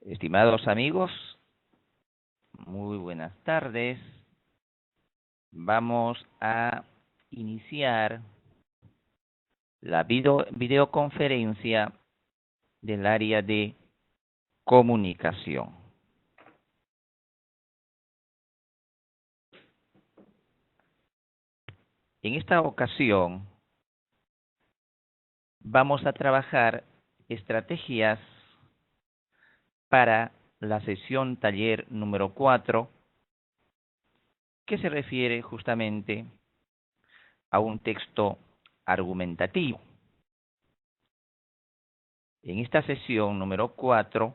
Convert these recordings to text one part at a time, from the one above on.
Estimados amigos, muy buenas tardes. Vamos a iniciar la videoconferencia del área de comunicación. En esta ocasión vamos a trabajar estrategias para la sesión taller número 4, que se refiere justamente a un texto argumentativo. En esta sesión número 4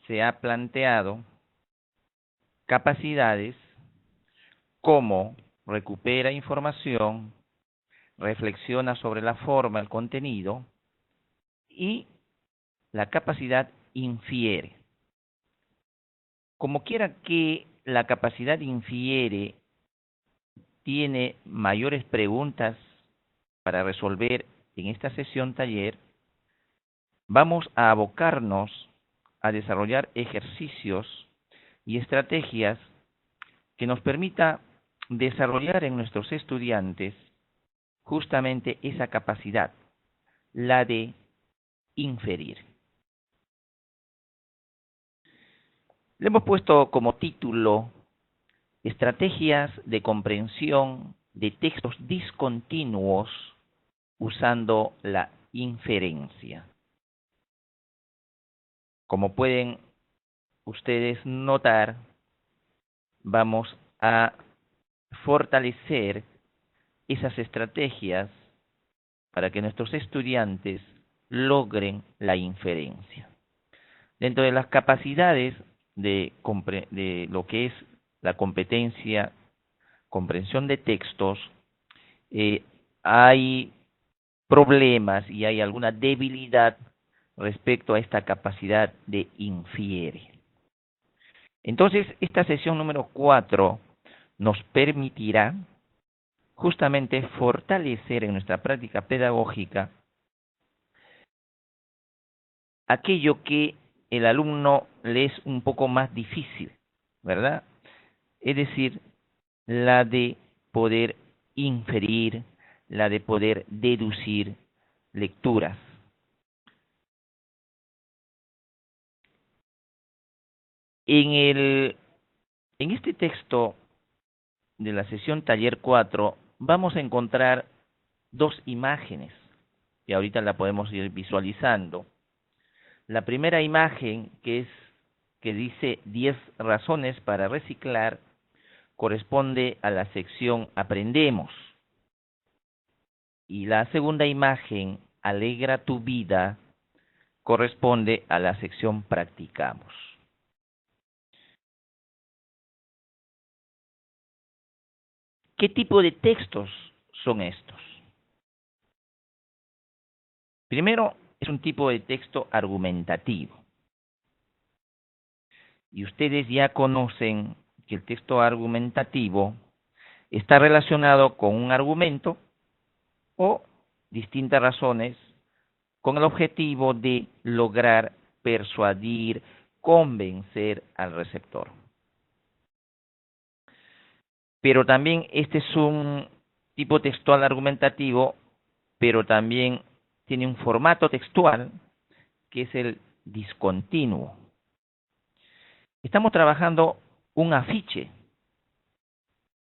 se ha planteado capacidades como recupera información, reflexiona sobre la forma, el contenido, y la capacidad infiere. Como quiera que la capacidad infiere tiene mayores preguntas para resolver en esta sesión taller, vamos a abocarnos a desarrollar ejercicios y estrategias que nos permita desarrollar en nuestros estudiantes justamente esa capacidad, la de inferir. Le hemos puesto como título Estrategias de comprensión de textos discontinuos usando la inferencia. Como pueden ustedes notar, vamos a fortalecer esas estrategias para que nuestros estudiantes logren la inferencia. Dentro de las capacidades de lo que es la competencia, comprensión de textos, hay problemas y hay alguna debilidad respecto a esta capacidad de infiere. Entonces, esta sesión número 4 nos permitirá justamente fortalecer en nuestra práctica pedagógica aquello que el alumno le es un poco más difícil, ¿verdad? Es decir, la de poder inferir, la de poder deducir lecturas. En este texto de la sesión taller 4 vamos a encontrar dos imágenes que ahorita la podemos ir visualizando. La primera imagen, que dice 10 razones para reciclar, corresponde a la sección Aprendemos. Y la segunda imagen, Alegra tu vida, corresponde a la sección Practicamos. ¿Qué tipo de textos son estos? Primero, es un tipo de texto argumentativo. Y ustedes ya conocen que el texto argumentativo está relacionado con un argumento o distintas razones con el objetivo de lograr persuadir, convencer al receptor. Pero también este es un tipo textual argumentativo, pero también tiene un formato textual que es el discontinuo. Estamos trabajando un afiche,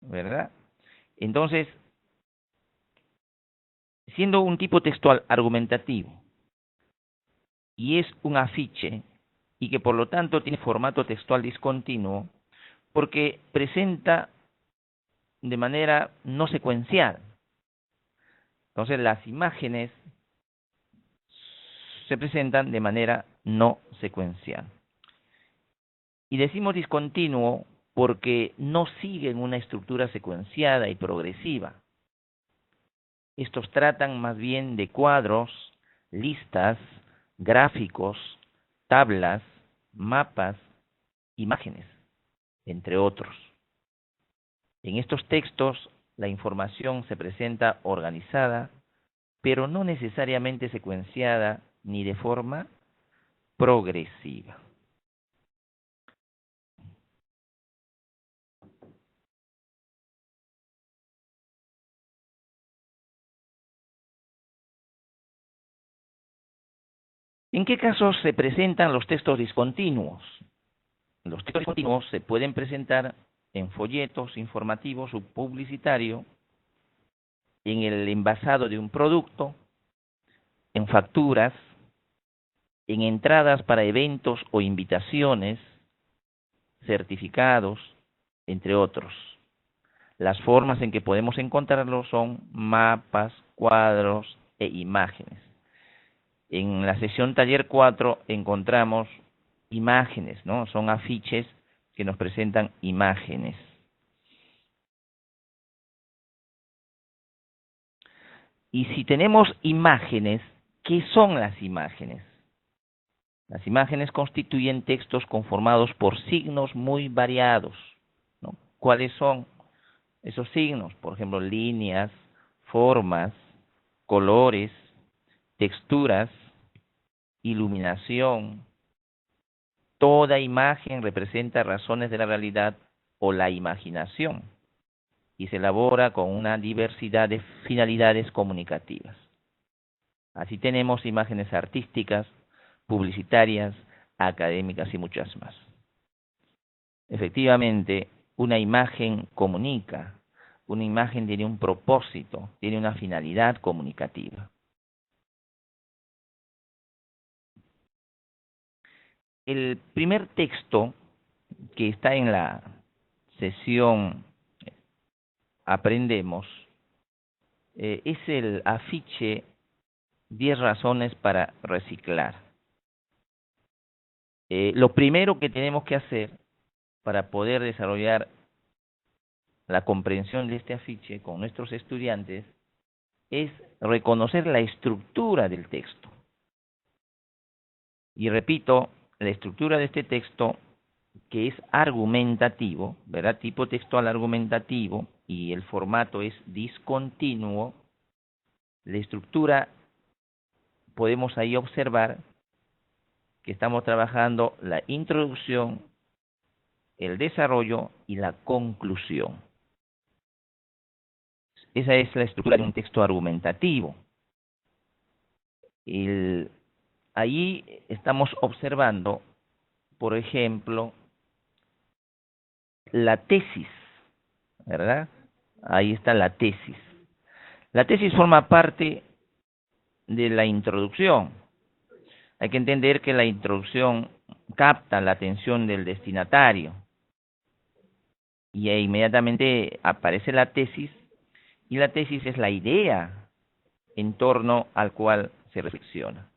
¿verdad? Entonces, siendo un tipo textual argumentativo y es un afiche y que por lo tanto tiene formato textual discontinuo porque presenta de manera no secuencial. Entonces las imágenes se presentan de manera no secuencial. Y decimos discontinuo porque no siguen una estructura secuenciada y progresiva. Estos tratan más bien de cuadros, listas, gráficos, tablas, mapas, imágenes, entre otros. En estos textos, la información se presenta organizada, pero no necesariamente secuenciada ni de forma progresiva. ¿En qué casos se presentan los textos discontinuos? Los textos discontinuos se pueden presentar en folletos informativos o publicitarios, en el envasado de un producto, en facturas, en entradas para eventos o invitaciones, certificados, entre otros. Las formas en que podemos encontrarlos son mapas, cuadros e imágenes. En la sección taller 4 encontramos imágenes, ¿no? Son afiches que nos presentan imágenes. Y si tenemos imágenes, ¿qué son las imágenes? Las imágenes constituyen textos conformados por signos muy variados, ¿no? ¿Cuáles son esos signos? Por ejemplo, líneas, formas, colores, texturas, iluminación. Toda imagen representa razones de la realidad o la imaginación y se elabora con una diversidad de finalidades comunicativas. Así tenemos imágenes artísticas, publicitarias, académicas y muchas más. Efectivamente, una imagen comunica, una imagen tiene un propósito, tiene una finalidad comunicativa. El primer texto que está en la sesión Aprendemos es el afiche 10 razones para reciclar. Lo primero que tenemos que hacer para poder desarrollar la comprensión de este afiche con nuestros estudiantes es reconocer la estructura del texto. Y repito, la estructura de este texto, que es argumentativo, ¿verdad? Tipo textual argumentativo, y el formato es discontinuo. La estructura, podemos ahí observar que estamos trabajando la introducción, el desarrollo y la conclusión. Esa es la estructura de un texto argumentativo. Ahí estamos observando, por ejemplo, la tesis, ¿verdad? Ahí está la tesis. La tesis forma parte de la introducción. Hay que entender que la introducción capta la atención del destinatario y inmediatamente aparece la tesis, y la tesis es la idea en torno al cual se reflexiona.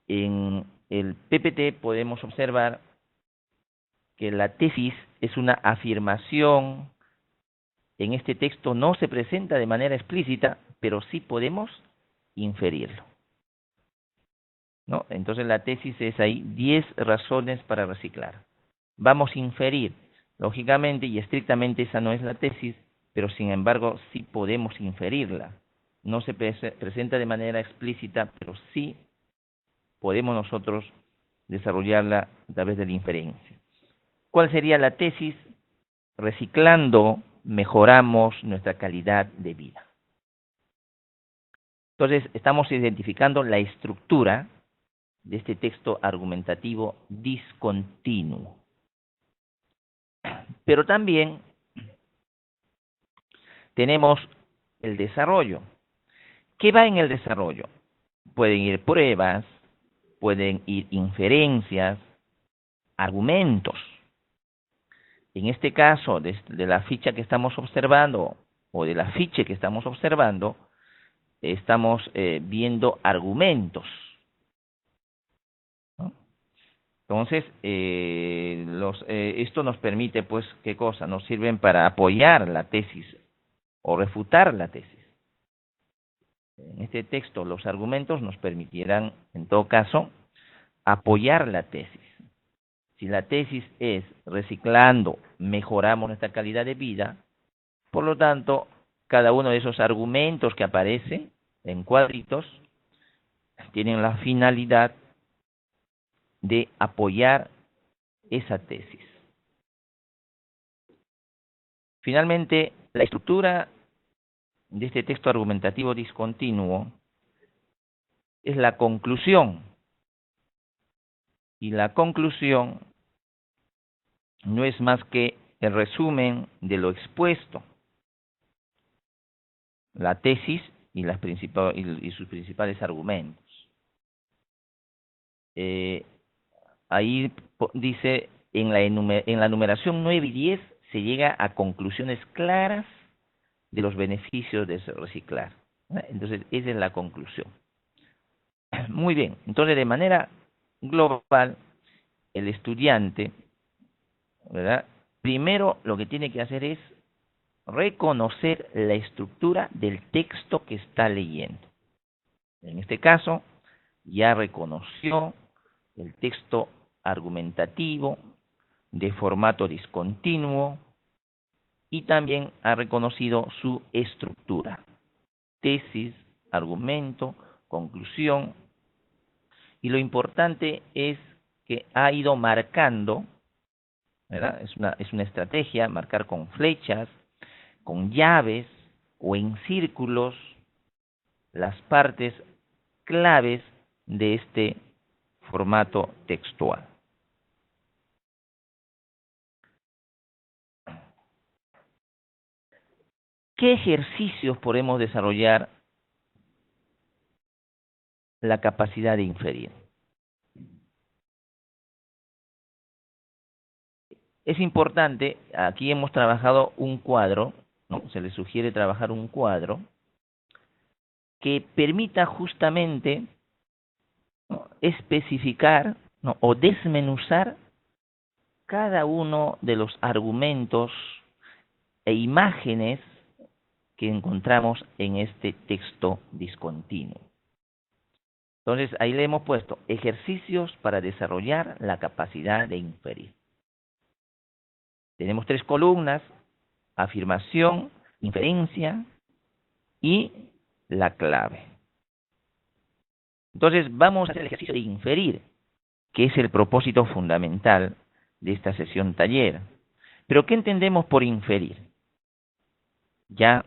En el PPT podemos observar que la tesis es una afirmación. En este texto no se presenta de manera explícita, pero sí podemos inferirlo, ¿no? Entonces la tesis es ahí 10 razones para reciclar. Vamos a inferir, lógicamente y estrictamente esa no es la tesis, pero sin embargo sí podemos inferirla. No se presenta de manera explícita, pero sí podemos nosotros desarrollarla a través de la inferencia. ¿Cuál sería la tesis? Reciclando, mejoramos nuestra calidad de vida. Entonces, estamos identificando la estructura de este texto argumentativo discontinuo. Pero también tenemos el desarrollo. ¿Qué va en el desarrollo? Pueden ir pruebas, pueden ir inferencias, argumentos. En este caso, de la ficha que estamos observando, o del afiche que estamos observando, estamos viendo argumentos, ¿no? Entonces, esto nos permite, pues, ¿qué cosa? Nos sirven para apoyar la tesis o refutar la tesis. En este texto, los argumentos nos permitirán, en todo caso, apoyar la tesis. Si la tesis es reciclando, mejoramos nuestra calidad de vida, por lo tanto, cada uno de esos argumentos que aparece en cuadritos tienen la finalidad de apoyar esa tesis. Finalmente, la estructura de este texto argumentativo discontinuo es la conclusión. Y la conclusión no es más que el resumen de lo expuesto, la tesis y sus principales argumentos. Ahí dice, en la numeración 9 y 10 se llega a conclusiones claras de los beneficios de reciclar. Entonces, esa es la conclusión. Muy bien, entonces de manera global, el estudiante, ¿verdad?, primero lo que tiene que hacer es reconocer la estructura del texto que está leyendo. En este caso, ya reconoció el texto argumentativo de formato discontinuo y también ha reconocido su estructura: tesis, argumento, conclusión. Y lo importante es que ha ido marcando, ¿verdad? Es una estrategia, marcar con flechas, con llaves o en círculos las partes claves de este formato textual. ¿Qué ejercicios podemos desarrollar la capacidad de inferir? Es importante, aquí hemos trabajado un cuadro, ¿no? Se le sugiere trabajar un cuadro que permita justamente, ¿no?, especificar, ¿no?, o desmenuzar cada uno de los argumentos e imágenes que encontramos en este texto discontinuo. Entonces, ahí le hemos puesto ejercicios para desarrollar la capacidad de inferir. Tenemos 3 columnas: afirmación, inferencia y la clave. Entonces, vamos a hacer el ejercicio de inferir, que es el propósito fundamental de esta sesión taller. Pero, ¿qué entendemos por inferir? Ya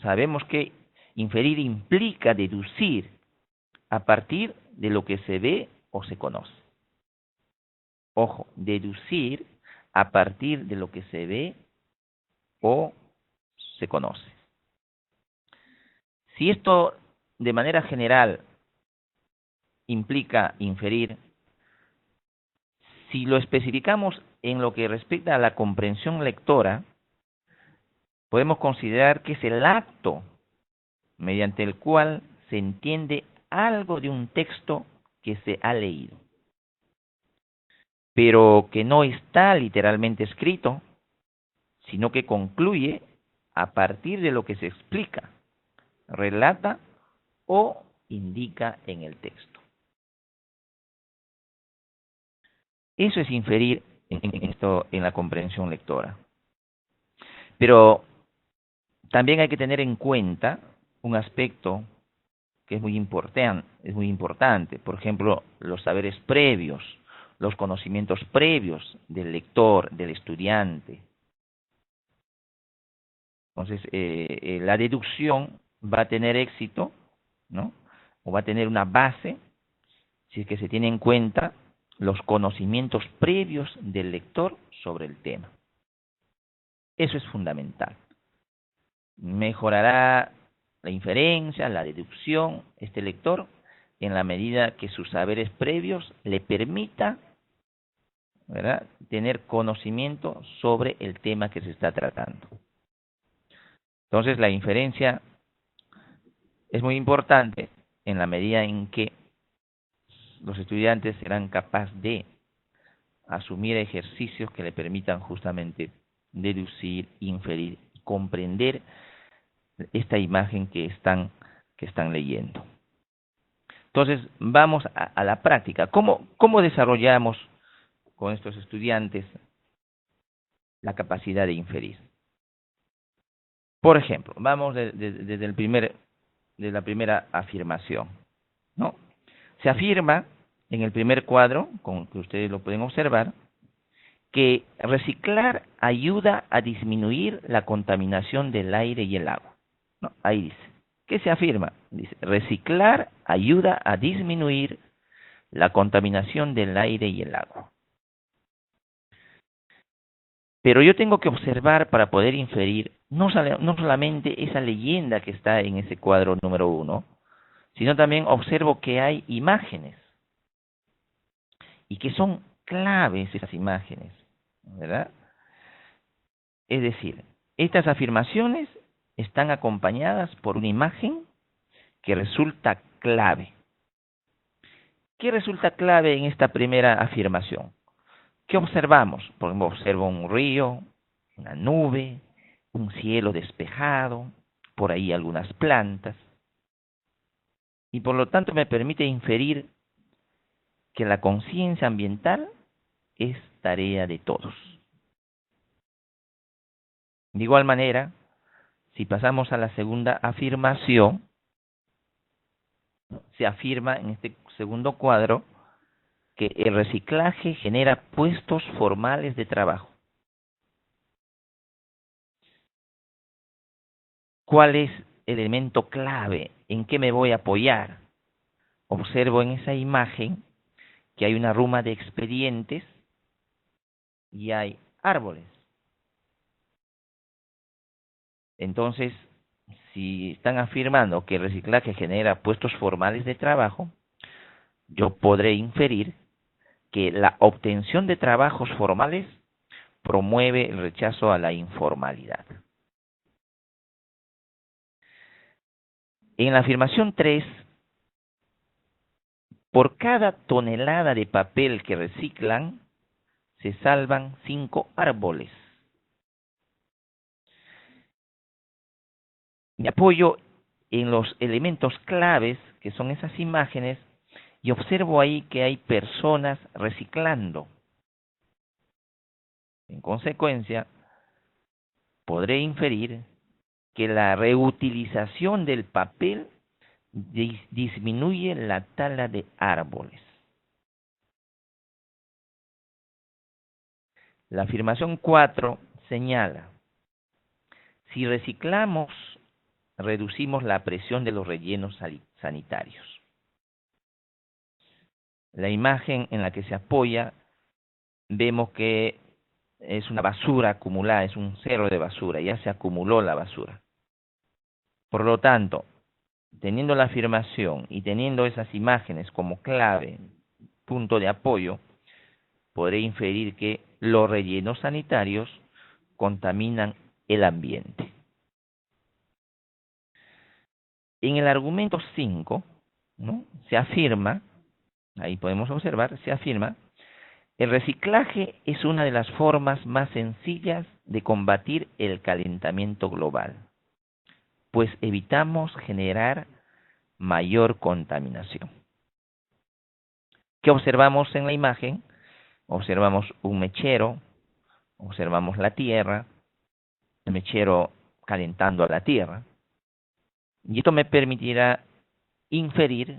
sabemos que inferir implica deducir a partir de lo que se ve o se conoce. Ojo, deducir a partir de lo que se ve o se conoce. Si esto de manera general implica inferir, si lo especificamos en lo que respecta a la comprensión lectora, podemos considerar que es el acto mediante el cual se entiende algo de un texto que se ha leído, pero que no está literalmente escrito, sino que concluye a partir de lo que se explica, relata o indica en el texto. Eso es inferir en la comprensión lectora. Pero también hay que tener en cuenta un aspecto que es muy importante. Por ejemplo, los saberes previos, los conocimientos previos del lector, del estudiante. Entonces, la deducción va a tener éxito, ¿no?, o va a tener una base si es que se tiene en cuenta los conocimientos previos del lector sobre el tema. Eso es fundamental. Mejorará la inferencia, la deducción, este lector, en la medida que sus saberes previos le permita, ¿verdad?, tener conocimiento sobre el tema que se está tratando. Entonces, la inferencia es muy importante en la medida en que los estudiantes serán capaces de asumir ejercicios que le permitan justamente deducir, inferir, comprender esta imagen que están leyendo. Entonces, vamos a la práctica. ¿Cómo desarrollamos con estos estudiantes la capacidad de inferir? Por ejemplo, vamos desde la primera afirmación, ¿no? Se afirma en el primer cuadro, con que ustedes lo pueden observar, que reciclar ayuda a disminuir la contaminación del aire y el agua. ¿No? Ahí dice. ¿Qué se afirma? Dice, reciclar ayuda a disminuir la contaminación del aire y el agua. Pero yo tengo que observar para poder inferir no solamente esa leyenda que está en ese cuadro número 1, sino también observo que hay imágenes y que son claves esas imágenes, ¿verdad? Es decir, estas afirmaciones están acompañadas por una imagen que resulta clave. ¿Qué resulta clave en esta primera afirmación? ¿Qué observamos? Por ejemplo, observo un río, una nube, un cielo despejado, por ahí algunas plantas. Y por lo tanto me permite inferir que la conciencia ambiental es tarea de todos. De igual manera, si pasamos a la segunda afirmación, se afirma en este segundo cuadro que el reciclaje genera puestos formales de trabajo. ¿Cuál es el elemento clave? ¿En qué me voy a apoyar? Observo en esa imagen que hay una ruma de expedientes y hay árboles. Entonces, si están afirmando que el reciclaje genera puestos formales de trabajo, yo podré inferir que la obtención de trabajos formales promueve el rechazo a la informalidad. En la afirmación 3, por cada tonelada de papel que reciclan, se salvan 5 árboles. Me apoyo en los elementos claves, que son esas imágenes, y observo ahí que hay personas reciclando. En consecuencia, podré inferir que la reutilización del papel disminuye la tala de árboles. La afirmación 4 señala, si reciclamos, reducimos la presión de los rellenos sanitarios. La imagen en la que se apoya, vemos que es una basura acumulada, es un cerro de basura, ya se acumuló la basura. Por lo tanto, teniendo la afirmación y teniendo esas imágenes como clave, punto de apoyo, podré inferir que los rellenos sanitarios contaminan el ambiente. En el argumento 5, ¿no?, se afirma, ahí podemos observar, se afirma, el reciclaje es una de las formas más sencillas de combatir el calentamiento global, pues evitamos generar mayor contaminación. ¿Qué observamos en la imagen? Observamos un mechero, observamos la tierra, el mechero calentando a la tierra, y esto me permitirá inferir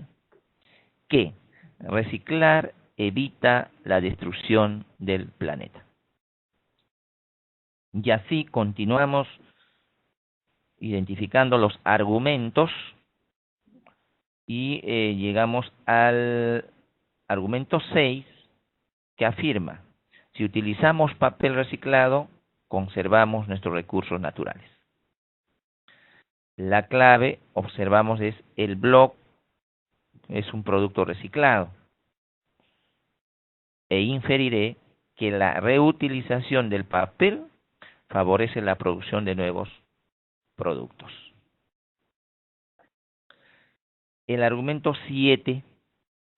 que reciclar evita la destrucción del planeta. Y así continuamos identificando los argumentos y llegamos al argumento 6, que afirma, si utilizamos papel reciclado, conservamos nuestros recursos naturales. La clave, observamos, es el bloc es un producto reciclado. E inferiré que la reutilización del papel favorece la producción de nuevos productos. El argumento 7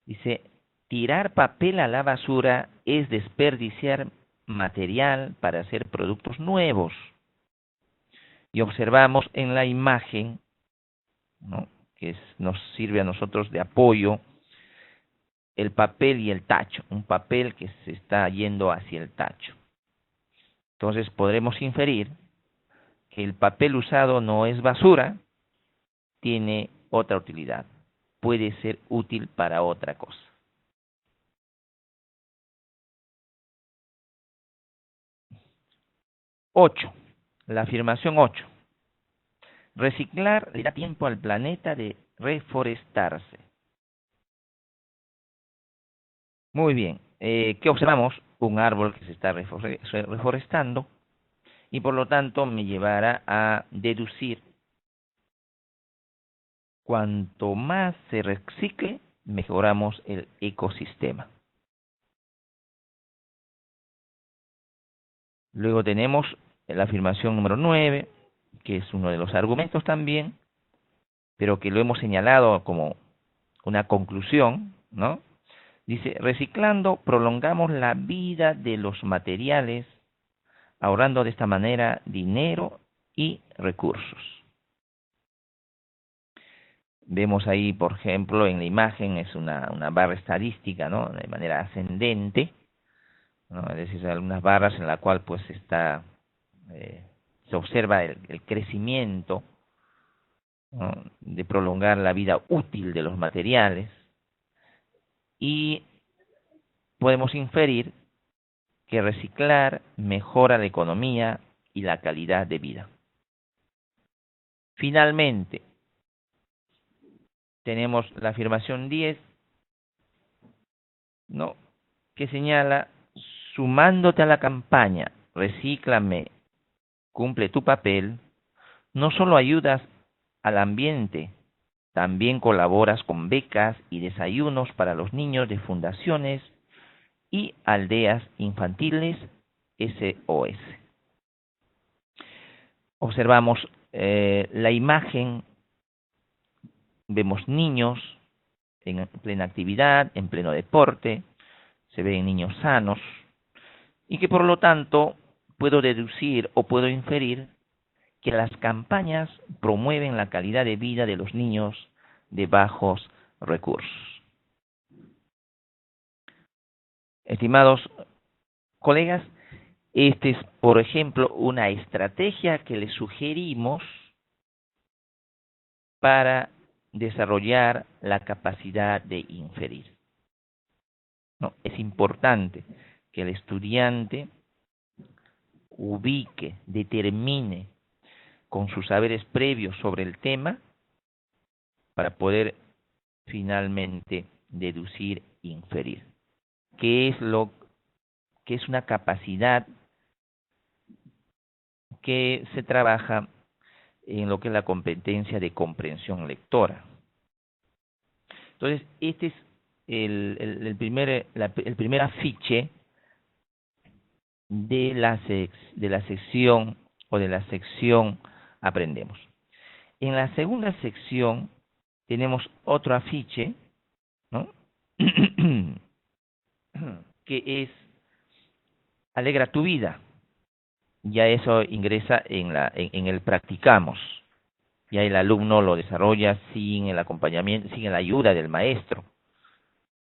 dice, tirar papel a la basura es desperdiciar material para hacer productos nuevos. Y observamos en la imagen, ¿no?, que nos sirve a nosotros de apoyo, el papel y el tacho, un papel que se está yendo hacia el tacho. Entonces podremos inferir que el papel usado no es basura, tiene otra utilidad. puede ser útil para otra cosa. Ocho. La afirmación 8. Reciclar le da tiempo al planeta de reforestarse. Muy bien. ¿Qué observamos? Un árbol que se está reforestando y por lo tanto me llevará a deducir: cuanto más se recicle, mejoramos el ecosistema. Luego tenemos la afirmación número 9, que es uno de los argumentos también, pero que lo hemos señalado como una conclusión, ¿no? Dice: reciclando prolongamos la vida de los materiales, ahorrando de esta manera dinero y recursos. Vemos ahí, por ejemplo, en la imagen es una barra estadística, ¿no? De manera ascendente, ¿no? Es decir, algunas barras en la cual pues se observa el crecimiento, ¿no?, de prolongar la vida útil de los materiales, y podemos inferir que reciclar mejora la economía y la calidad de vida. Finalmente, tenemos la afirmación 10, ¿no?, que señala: sumándote a la campaña Recíclame, cumple tu papel, no solo ayudas al ambiente, también colaboras con becas y desayunos para los niños de fundaciones y aldeas infantiles SOS. Observamos la imagen, vemos niños en plena actividad, en pleno deporte, se ven niños sanos, y que por lo tanto puedo deducir o puedo inferir que las campañas promueven la calidad de vida de los niños de bajos recursos. Estimados colegas, esta es, por ejemplo, una estrategia que les sugerimos para desarrollar la capacidad de inferir. No, es importante que el estudiante ubique, determine con sus saberes previos sobre el tema para poder finalmente deducir, inferir. ¿Qué es una capacidad que se trabaja en lo que es la competencia de comprensión lectora? Entonces, este es el primer afiche de la sección o de la sección Aprendemos. En la segunda sección tenemos otro afiche, ¿no?, que es Alegra tu vida. Ya eso ingresa en el practicamos. Ya el alumno lo desarrolla sin el acompañamiento, sin la ayuda del maestro,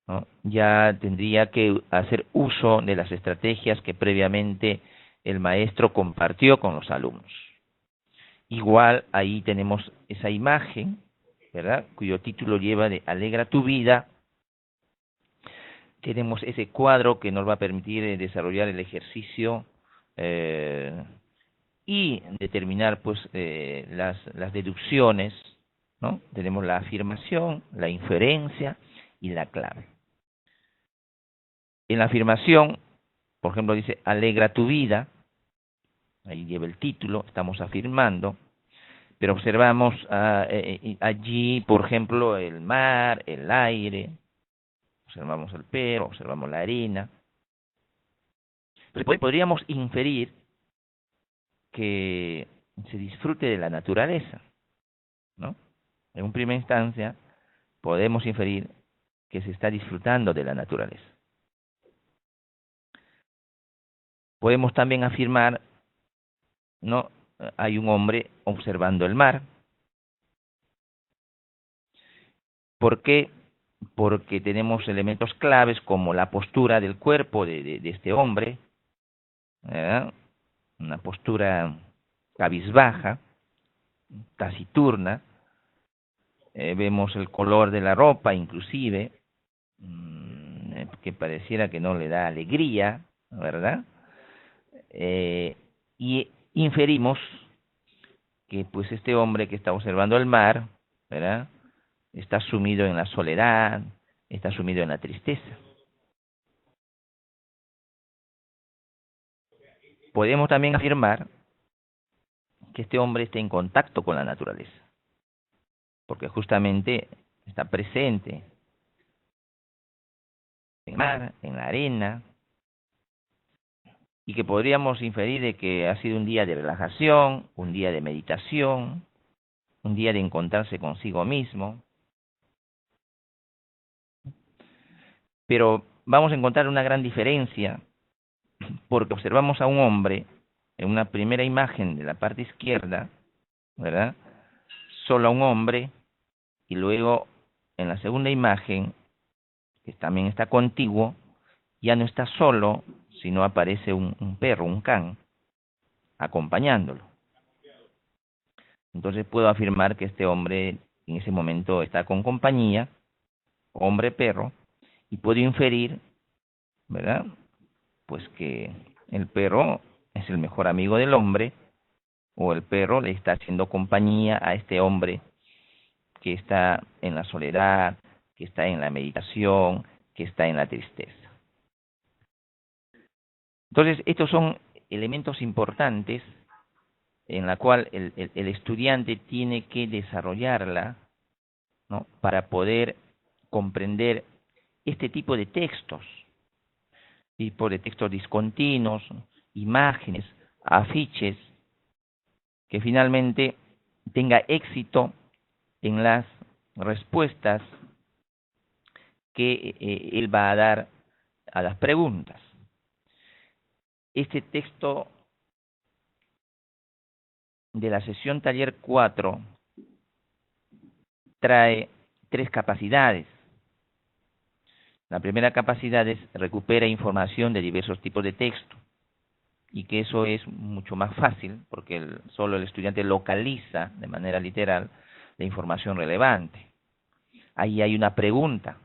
¿no? Ya tendría que hacer uso de las estrategias que previamente el maestro compartió con los alumnos. Igual ahí tenemos esa imagen, ¿verdad?, cuyo título lleva de Alegra tu vida. Tenemos ese cuadro que nos va a permitir desarrollar el ejercicio y determinar pues las deducciones, ¿no? Tenemos la afirmación, la inferencia y la clave. En la afirmación, por ejemplo, dice alegra tu vida, ahí lleva el título, estamos afirmando, pero observamos allí, por ejemplo, el mar, el aire, observamos el perro, observamos la arena. Pero podríamos inferir que se disfrute de la naturaleza, ¿no? En una primera instancia, podemos inferir que se está disfrutando de la naturaleza. Podemos también afirmar, ¿no?, hay un hombre observando el mar. ¿Por qué? Porque tenemos elementos claves como la postura del cuerpo de este hombre, ¿verdad?, una postura cabizbaja, taciturna, vemos el color de la ropa, inclusive, que pareciera que no le da alegría, ¿verdad? Y inferimos que pues este hombre que está observando el mar, ¿verdad?, está sumido en la soledad, está sumido en la tristeza. Podemos también afirmar que este hombre está en contacto con la naturaleza, porque justamente está presente en el mar, en la arena, y que podríamos inferir de que ha sido un día de relajación, un día de meditación, un día de encontrarse consigo mismo. Pero vamos a encontrar una gran diferencia, porque observamos a un hombre en una primera imagen de la parte izquierda, ¿verdad?, solo a un hombre, y luego en la segunda imagen, que también está contiguo, ya no está solo, sino aparece un perro, un can, acompañándolo. Entonces puedo afirmar que este hombre en ese momento está con compañía, hombre-perro, y puedo inferir, ¿verdad?, pues que el perro es el mejor amigo del hombre, o el perro le está haciendo compañía a este hombre que está en la soledad, que está en la meditación, que está en la tristeza. Entonces, estos son elementos importantes en la cual el estudiante tiene que desarrollarla, ¿no?, para poder comprender este tipo de textos, tipo de textos discontinuos, imágenes, afiches, que finalmente tenga éxito en las respuestas que él va a dar a las preguntas. Este texto de la sesión taller 4 trae 3 capacidades. La primera capacidad es recupera información de diversos tipos de texto, y que eso es mucho más fácil porque solo el estudiante localiza de manera literal la información relevante. Ahí hay una pregunta.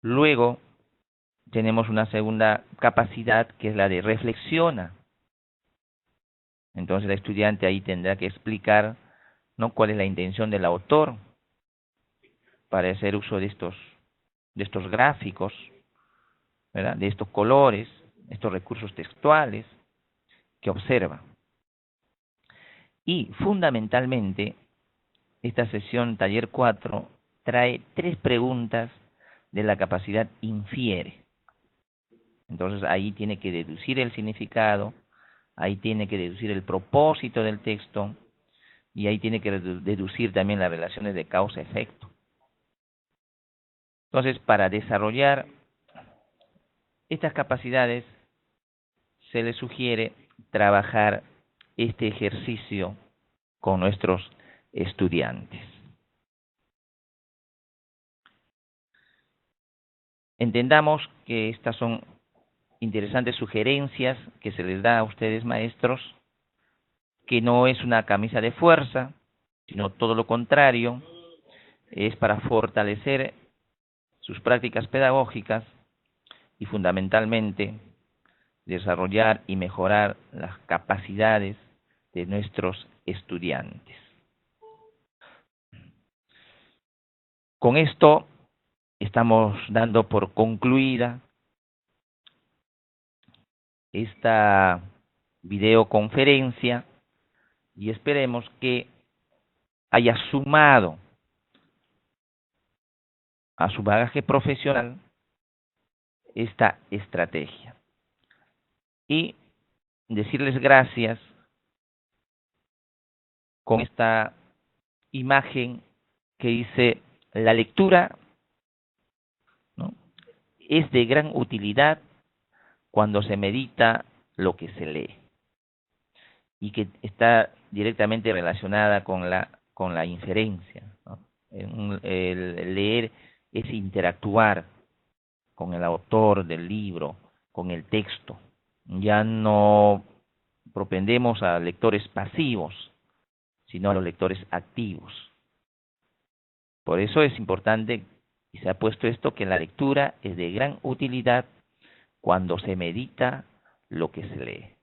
Luego tenemos una segunda capacidad que es la de reflexiona. Entonces el estudiante ahí tendrá que explicar, ¿no?, cuál es la intención del autor para hacer uso de estos gráficos, ¿verdad?, de estos colores, estos recursos textuales que observa. Y fundamentalmente, esta sesión taller 4 trae 3 preguntas de la capacidad infiere. Entonces ahí tiene que deducir el significado, ahí tiene que deducir el propósito del texto, y ahí tiene que deducir también las relaciones de causa-efecto. Entonces, para desarrollar estas capacidades, se les sugiere trabajar este ejercicio con nuestros estudiantes. Entendamos que estas son interesantes sugerencias que se les da a ustedes, maestros, que no es una camisa de fuerza, sino todo lo contrario, es para fortalecer sus prácticas pedagógicas y fundamentalmente desarrollar y mejorar las capacidades de nuestros estudiantes. Con esto estamos dando por concluida esta videoconferencia y esperemos que haya sumado a su bagaje profesional esta estrategia. Y decirles gracias con esta imagen que dice: la lectura, ¿no?, es de gran utilidad cuando se medita lo que se lee, y que está directamente relacionada con la inferencia, ¿no? El leer es interactuar con el autor del libro, con el texto. Ya no propendemos a lectores pasivos, sino a los lectores activos. Por eso es importante, y se ha puesto esto, que la lectura es de gran utilidad cuando se medita lo que se lee.